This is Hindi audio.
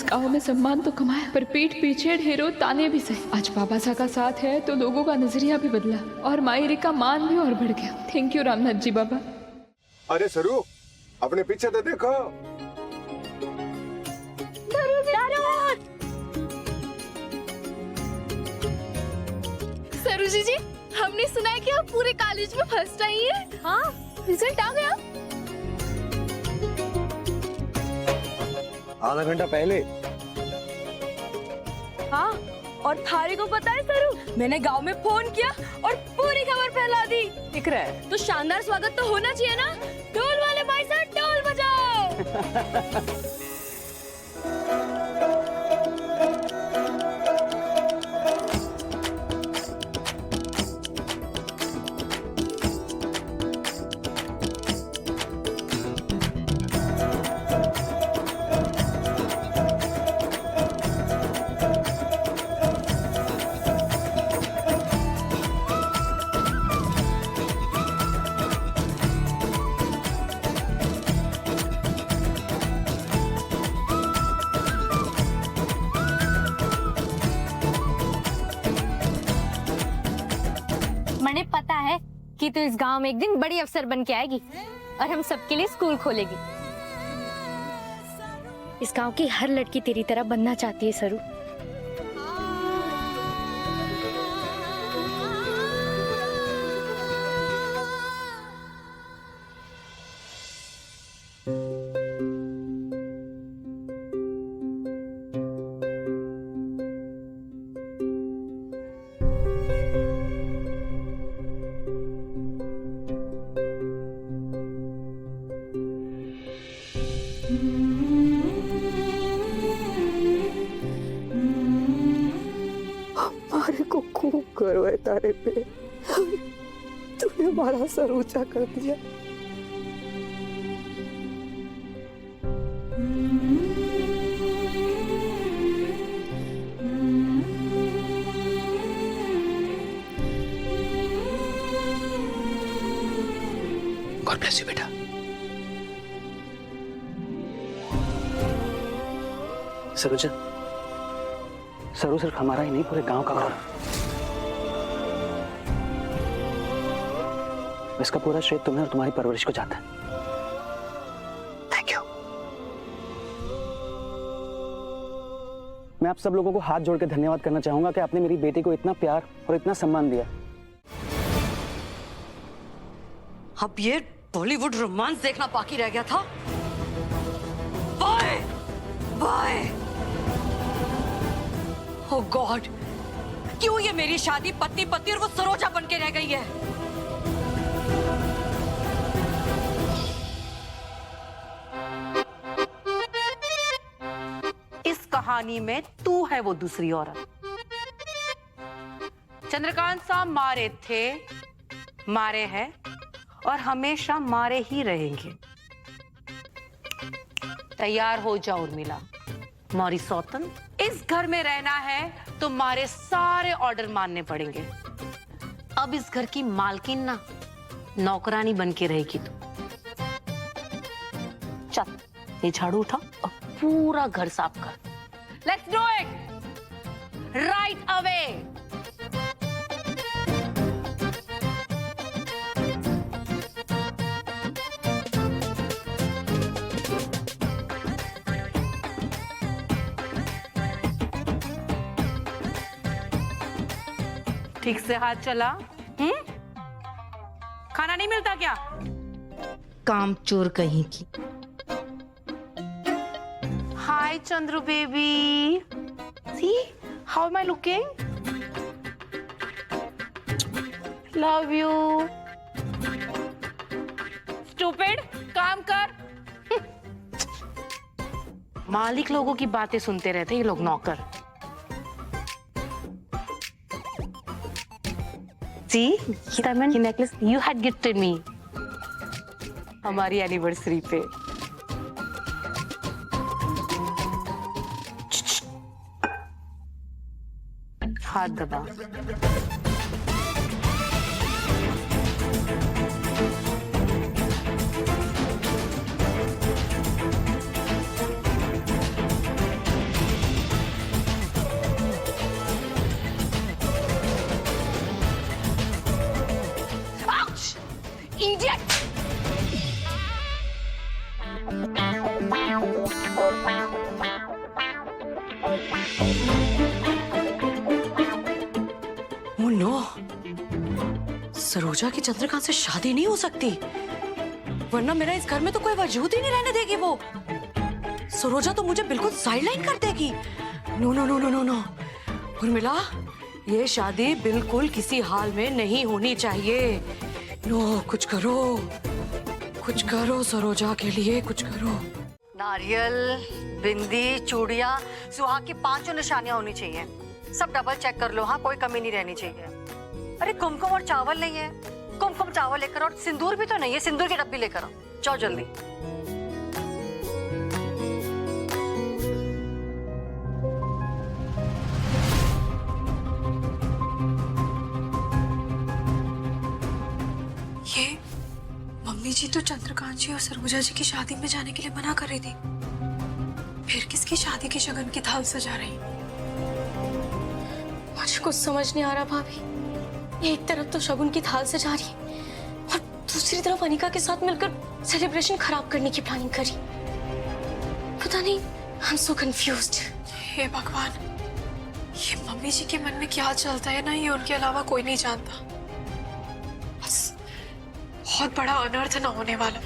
गांव में सम्मान तो कमाया, पर पीठ पीछे ढेरों ताने भी सहे। आज बाबा सा का साथ है तो लोगों का नजरिया भी बदला और मायरे का मान भी और बढ़ गया। थैंक यू रामनाथ जी बाबा। अरे सरू, अपने पीछे तो देखो। सरू जी, हमने सुना है कि आप पूरे कॉलेज में फर्स्ट आई हैं। हाँ, रिजल्ट आ गया। आधा घंटा पहले। हाँ, और थारे को पता है सरू, मैंने गांव में फोन किया और पूरी खबर फैला दी। दिख रहा है तो शानदार स्वागत तो होना चाहिए ना। ढोल वाले भाई साहब ढोल बजाओ। मैंने पता है कि तू इस गांव में एक दिन बड़ी अफसर बन के आएगी और हम सबके लिए स्कूल खोलेगी। इस गांव की हर लड़की तेरी तरह बनना चाहती है सरू। हमारे को खूब गर्व है तारे पे। तूने हमारा सर ऊंचा कर दिया। गॉड ब्लेस यू बेटा। सरोजा, सरू सिर्फ हमारा ही नहीं, पूरे गांव का गौरव। इसका पूरा श्रेय तुम्हें और तुम्हारी परवरिश को जाता है। Thank you. मैं आप सब लोगों को हाथ जोड़ के धन्यवाद करना चाहूंगा कि आपने मेरी बेटी को इतना प्यार और इतना सम्मान दिया। अब ये बॉलीवुड रोमांस देखना बाकी रह गया था। Bye bye. ओह गॉड, क्यों ये मेरी शादी पति पति और वो सरोजा बन के रह गई है। इस कहानी में तू है वो दूसरी औरत। चंद्रकांत साहब मारे थे, मारे हैं और हमेशा मारे ही रहेंगे। तैयार हो जाओ उर्मिला, मौरी सौतन। इस घर में रहना है तो हमारे सारे ऑर्डर मानने पड़ेंगे। अब इस घर की मालकिन ना नौकरानी बन के रहेगी तू। चल ये झाड़ू उठा और पूरा घर साफ कर। Let's do it right away. ठीक से हाथ चला। खाना नहीं मिलता क्या? काम चोर कहीं की। Hi Chandru baby, see how am I looking? Love you. Stupid, काम कर। मालिक लोगों की बातें सुनते रहते ये लोग नौकर। See, ये डायमंड की necklace you had gifted me हमारी एनिवर्सरी पे। हाथ दबा। इडियट। ओह नो, सरोजा की चंद्रकांत से शादी नहीं हो सकती, वरना मेरा इस घर में तो कोई वजूद ही नहीं रहने देगी वो। सरोजा तो मुझे बिल्कुल साइडलाइन कर देगी। No no no no no no, Urmila, ये शादी बिल्कुल किसी हाल में नहीं होनी चाहिए। नो, कुछ करो सरोजा के लिए, कुछ करो। नारियल, बिंदी, चूड़ियां, सुहाग की 5 निशानियां होनी चाहिए। सब डबल चेक कर लो, हाँ, कोई कमी नहीं रहनी चाहिए। अरे कुमकुम और चावल नहीं है, कुमकुम चावल लेकर, और सिंदूर भी तो नहीं है, सिंदूर की डब्बी लेकर आओ, जाओ जल्दी। ये मम्मी जी तो चंद्रकांत जी और सरोजा जी की शादी में जाने के लिए मना कर रही थी, फिर किसकी शादी की शगन की थाल सजा रही? मुझे कुछ समझ नहीं आ रहा भाभी। एक तरफ तो शगुन की थाल सजा रही और दूसरी तरफ अनिका के साथ मिलकर सेलिब्रेशन खराब करने की प्लानिंग करी। पता नहीं, आई एम सो कंफ्यूज्ड। हे भगवान, ये मम्मी जी के मन में क्या चलता है ना, ये उनके अलावा कोई नहीं जानता। बस बहुत बड़ा अनर्थ ना होने वाला।